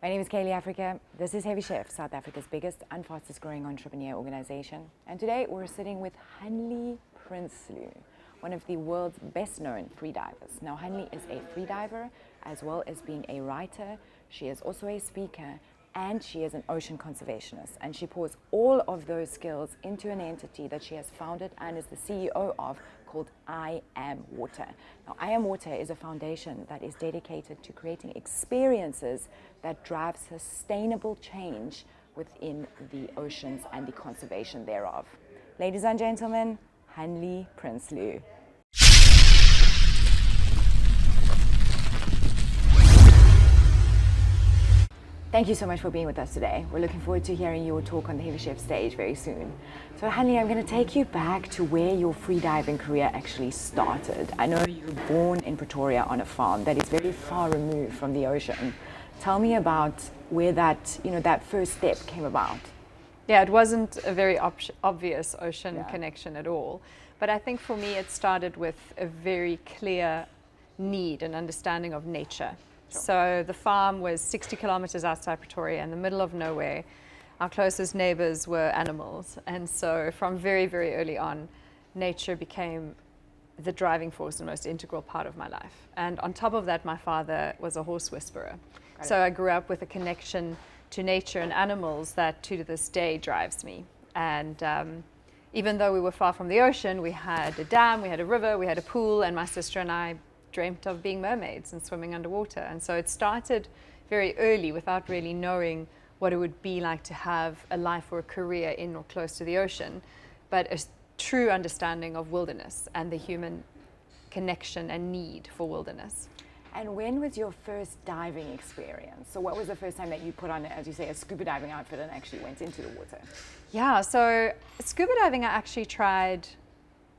My name is Caley Africa. This is Heavy Chef, South Africa's biggest and fastest growing entrepreneur organization. And today we're sitting with Hanli Prinsloo, one of the world's best known freedivers. Now, Hanli is a freediver as well as being a writer. She is also a speaker and she is an ocean conservationist. And she pours all of those skills into an entity that she has founded and is the CEO of, called I Am Water. Now, I Am Water is a foundation that is dedicated to creating experiences that drive sustainable change within the oceans and the conservation thereof. Ladies and gentlemen, Hanli Prinsloo. Thank you so much for being with us today. We're looking forward to hearing your talk on the Heavy Chef stage very soon. So Hanli, I'm going to take you back to where your freediving career actually started. I know you were born in Pretoria on a farm that is very far removed from the ocean. Tell me about where that first step came about. Yeah, it wasn't a very obvious ocean connection at all. But I think for me it started with a very clear need and understanding of nature. Sure. So the farm was 60 kilometers outside Pretoria in the middle of nowhere. Our closest neighbors were animals. And so from very, very early on, nature became the driving force and most integral part of my life. And on top of that, my father was a horse whisperer. So I grew up with a connection to nature and animals that to this day drives me. And even though we were far from the ocean, we had a dam, we had a river, we had a pool, and my sister and I dreamt of being mermaids and swimming underwater. And so it started very early without really knowing what it would be like to have a life or a career in or close to the ocean, but a true understanding of wilderness and the human connection and need for wilderness. And when was your first diving experience? So what was the first time that you put on, as you say, a scuba diving outfit and actually went into the water? Yeah, so scuba diving I actually tried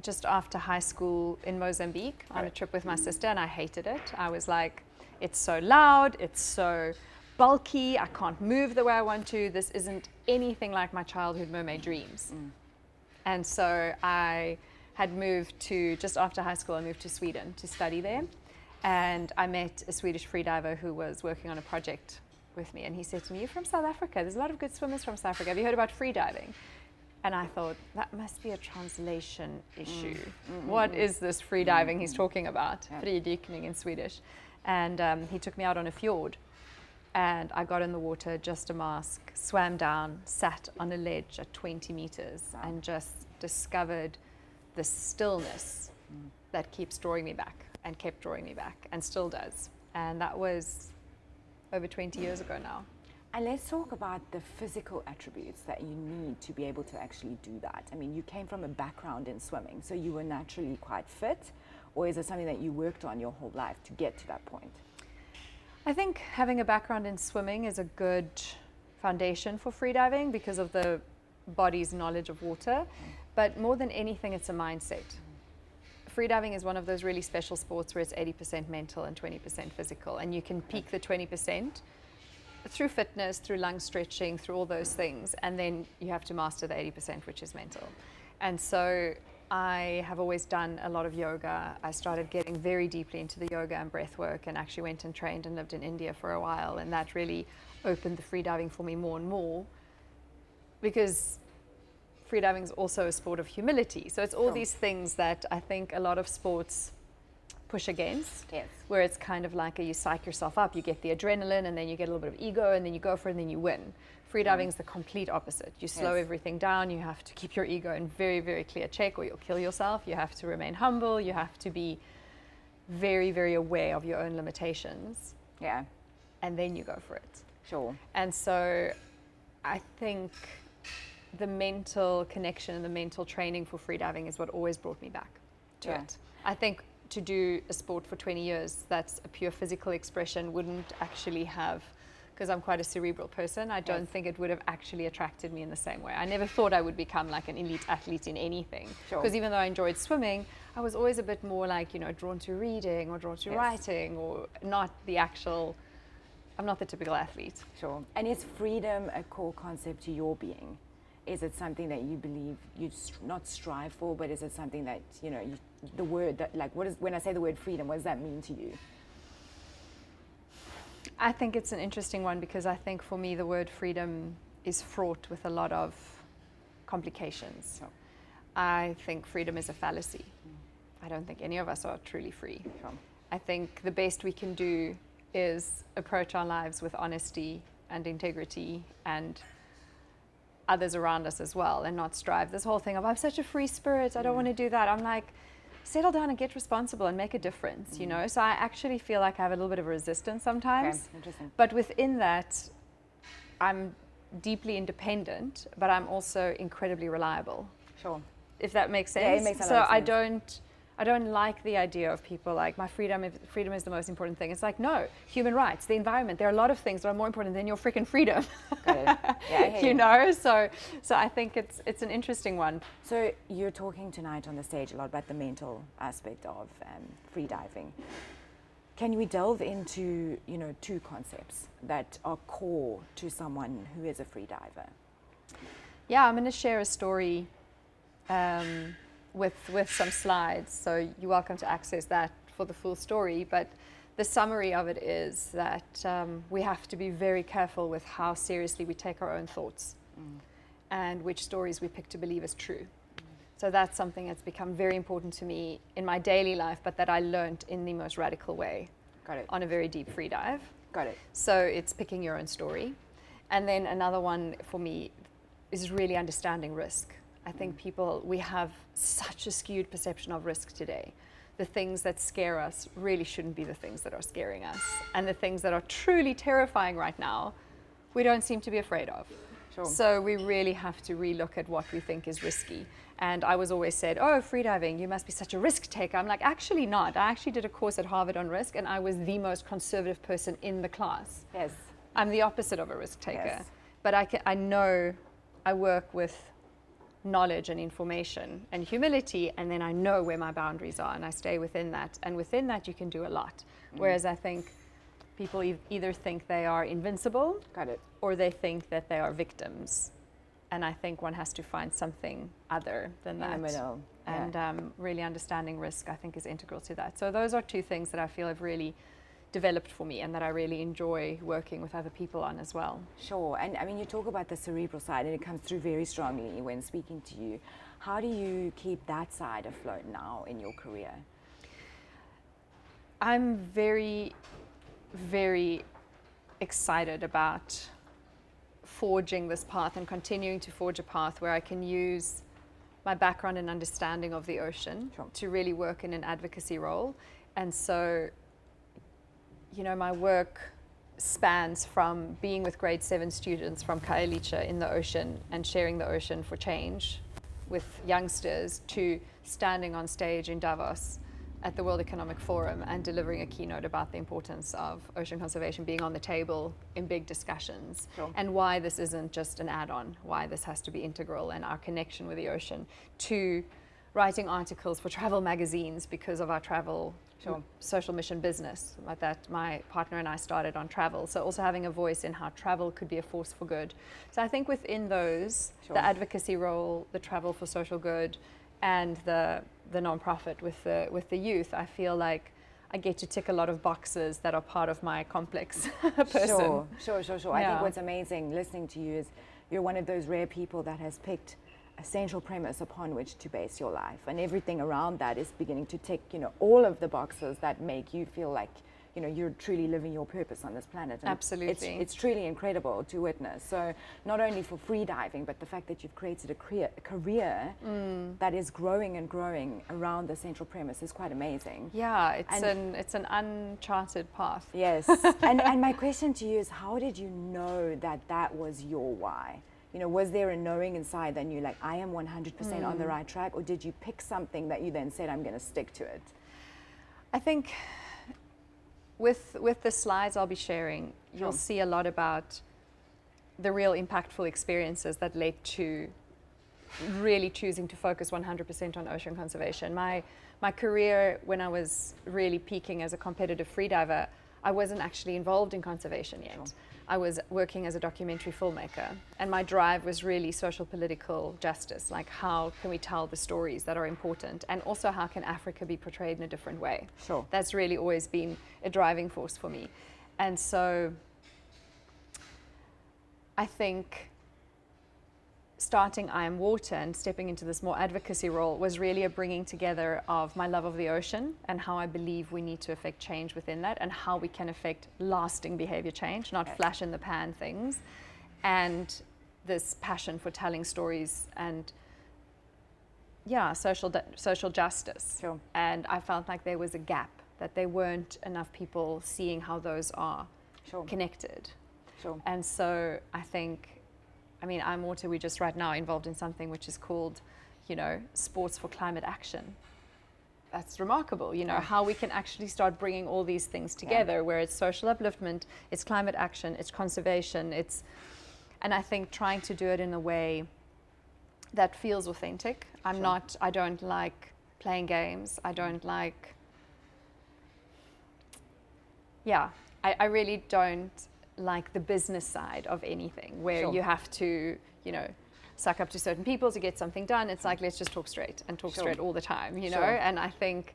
just after high school in Mozambique on a trip with my sister, and I hated it. I was like, it's so loud, it's so bulky, I can't move the way I want to. This isn't anything like my childhood mermaid dreams. And so I had moved to, just after high school, I moved to Sweden to study there. And I met a Swedish freediver who was working on a project with me. And he said to me, "You're from South Africa. There's a lot of good swimmers from South Africa. Have you heard about freediving?" And I thought, that must be a translation issue. What is this freediving he's talking about? Fridykning in Swedish. And he took me out on a fjord. And I got in the water, just a mask, swam down, sat on a ledge at 20 meters, and just discovered the stillness that keeps drawing me back and kept drawing me back and still does. And that was over 20 years ago now. And let's talk about the physical attributes that you need to be able to actually do that. I mean, you came from a background in swimming, so you were naturally quite fit, or is it something that you worked on your whole life to get to that point? I think having a background in swimming is a good foundation for freediving because of the body's knowledge of water, but more than anything, it's a mindset. Freediving is one of those really special sports where it's 80% mental and 20% physical, and you can peak the 20% through fitness, through lung stretching, through all those things, and then you have to master the 80%, which is mental. And so I have always done a lot of yoga. I started getting very deeply into the yoga and breath work, and actually went and trained and lived in India for a while, and that really opened the freediving for me more and more, because freediving is also a sport of humility. So it's all these things that I think a lot of sports push against, where it's kind of like you psych yourself up, you get the adrenaline, and then you get a little bit of ego, and then you go for it, and then you win. Freediving is the complete opposite. You slow everything down, you have to keep your ego in very, very clear check or you'll kill yourself. You have to remain humble, you have to be very, very aware of your own limitations. Yeah. And then you go for it. Sure. And so I think the mental connection and the mental training for freediving is what always brought me back to it. I think to do a sport for 20 years that's a pure physical expression wouldn't actually have, because I'm quite a cerebral person, I don't think it would have actually attracted me in the same way. I never thought I would become like an elite athlete in anything. Because even though I enjoyed swimming, I was always a bit more like, drawn to reading or drawn to writing, or not the actual, I'm not the typical athlete. Sure. And is freedom a core concept to your being? Is it something that you believe you not strive for, but is it something that, the word that, like, when I say the word freedom, what does that mean to you? I think it's an interesting one because I think for me the word freedom is fraught with a lot of complications. Sure. I think freedom is a fallacy. I don't think any of us are truly free. Sure. I think the best we can do is approach our lives with honesty and integrity and others around us as well, and not strive this whole thing of I'm such a free spirit, I don't want to do that. I'm like, settle down and get responsible and make a difference, you know? So I actually feel like I have a little bit of a resistance sometimes. Okay, interesting. But within that, I'm deeply independent, but I'm also incredibly reliable. Sure. If that makes sense. Yeah, it makes a lot so of sense. I don't like the idea of people like my freedom is the most important thing. It's like, no, human rights, the environment, there are a lot of things that are more important than your freaking freedom. Got it. Yeah, I hear you know, so I think it's an interesting one. So you're talking tonight on the stage a lot about the mental aspect of freediving. Can we delve into, you know, two concepts that are core to someone who is a freediver? Yeah, I'm going to share a story with some slides, so you're welcome to access that for the full story. But the summary of it is that we have to be very careful with how seriously we take our own thoughts and which stories we pick to believe as true. So that's something that's become very important to me in my daily life, but that I learned in the most radical way. Got it. On a very deep free dive. Got it. So it's picking your own story. And then another one for me is really understanding risk. I think we have such a skewed perception of risk today. The things that scare us really shouldn't be the things that are scaring us. And the things that are truly terrifying right now, we don't seem to be afraid of. Sure. So we really have to relook at what we think is risky. And I was always said, oh, freediving, you must be such a risk taker. I'm like, actually not. I actually did a course at Harvard on risk, and I was the most conservative person in the class. Yes. I'm the opposite of a risk taker. Yes. But I know I work with knowledge and information and humility, and then I know where my boundaries are, and I stay within that. And within that, you can do a lot. Whereas I think people either think they are invincible, Got it. or they think that they are victims. And I think one has to find something other than that. In the middle. And really understanding risk, I think, is integral to that. So those are two things that I feel have really developed for me and that I really enjoy working with other people on as well. Sure. And I mean, you talk about the cerebral side, and it comes through very strongly when speaking to you. How do you keep that side afloat now in your career? I'm very, very excited about forging this path and continuing to forge a path where I can use my background and understanding of the ocean to really work in an advocacy role. And so, you know, my work spans from being with grade 7 students from Caley in the ocean and sharing the ocean for change with youngsters to standing on stage in Davos at the World Economic Forum and delivering a keynote about the importance of ocean conservation being on the table in big discussions, and why this isn't just an add-on, why this has to be integral, and our connection with the ocean, to writing articles for travel magazines because of our travel social mission business that my partner and I started on travel. So also having a voice in how travel could be a force for good. So I think within those, the advocacy role, the travel for social good, and the nonprofit with the youth, I feel like I get to tick a lot of boxes that are part of my complex person. Sure. Yeah. I think what's amazing listening to you is you're one of those rare people that has picked a central premise upon which to base your life, and everything around that is beginning to tick, you know, all of the boxes that make you feel like, you know, you're truly living your purpose on this planet. And Absolutely. It's truly incredible to witness. So not only for freediving, but the fact that you've created a career that is growing and growing around the central premise is quite amazing. Yeah, it's an uncharted path. Yes. and my question to you is, how did you know that was your why? You know, was there a knowing inside that you like, I am 100% on the right track, or did you pick something that you then said, I'm going to stick to it? I think with the slides I'll be sharing, you'll see a lot about the real impactful experiences that led to really choosing to focus 100% on ocean conservation. My career, when I was really peaking as a competitive freediver, I wasn't actually involved in conservation yet. I was working as a documentary filmmaker, and my drive was really social political justice, like how can we tell the stories that are important, and also how can Africa be portrayed in a different way. That's really always been a driving force for me. And so I think starting I Am Water and stepping into this more advocacy role was really a bringing together of my love of the ocean and how I believe we need to affect change within that, and how we can affect lasting behavior change, not flash in the pan things, and this passion for telling stories and social justice. Sure. And I felt like there was a gap, that there weren't enough people seeing how those are connected. Sure. And so I think, I Am Water, we're just right now involved in something which is called, Sports for Climate Action. That's remarkable, how we can actually start bringing all these things together, where it's social upliftment, it's climate action, it's conservation, and I think trying to do it in a way that feels authentic. I don't like playing games. I don't like, I really don't like the business side of anything, where you have to, suck up to certain people to get something done. It's like, let's just talk straight and talk straight all the time, And I think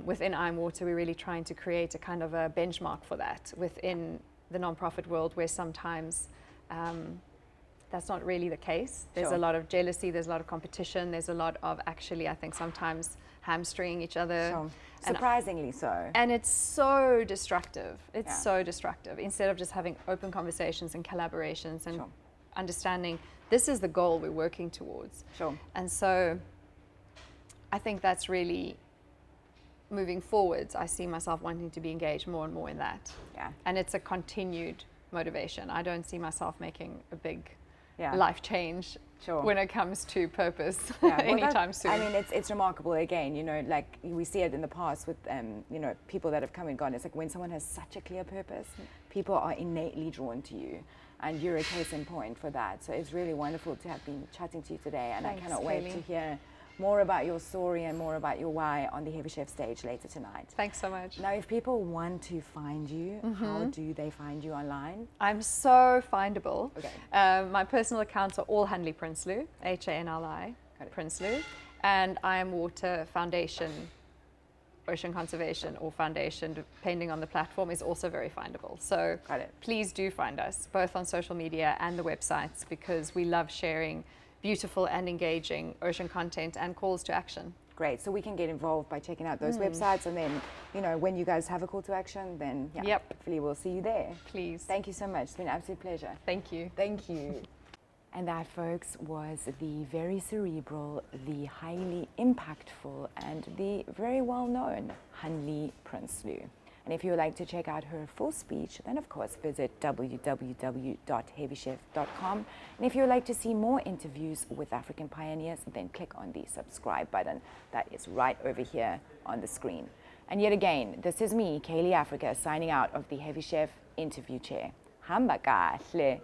within I Am Water, we're really trying to create a kind of a benchmark for that within the nonprofit world, where sometimes that's not really the case. There's a lot of jealousy, there's a lot of competition, there's a lot of actually, I think sometimes hamstringing each other. Surprisingly so. And it's so destructive. It's so destructive. Instead of just having open conversations and collaborations and understanding this is the goal we're working towards. And so I think that's really moving forwards. I see myself wanting to be engaged more and more in that. And it's a continued motivation. I don't see myself making a big life change when it comes to purpose anytime soon. It's remarkable again, like we see it in the past with, people that have come and gone. It's like when someone has such a clear purpose, people are innately drawn to you. And you're a case in point for that. So it's really wonderful to have been chatting to you today. And Thanks, I cannot wait to hear more about your story and more about your why on the Heavy Chef stage later tonight. Thanks so much. Now, if people want to find you, how do they find you online? I'm so findable. My personal accounts are all Hanli Prinsloo, Hanli Prinsloo, and I Am Water Foundation, Ocean Conservation or Foundation, depending on the platform, is also very findable. So please do find us, both on social media and the websites, because we love sharing beautiful and engaging ocean content and calls to action. Great. So we can get involved by checking out those websites, and then, when you guys have a call to action, then hopefully we'll see you there. Please. Thank you so much. It's been an absolute pleasure. Thank you. Thank you. And that, folks, was the very cerebral, the highly impactful, and the very well-known Hanli Prinsloo. And if you would like to check out her full speech, then of course visit www.heavychef.com. And if you would like to see more interviews with African pioneers, then click on the subscribe button that is right over here on the screen. And yet again, this is me, Caley Africa, signing out of the Heavy Chef interview chair. Hamba kahle.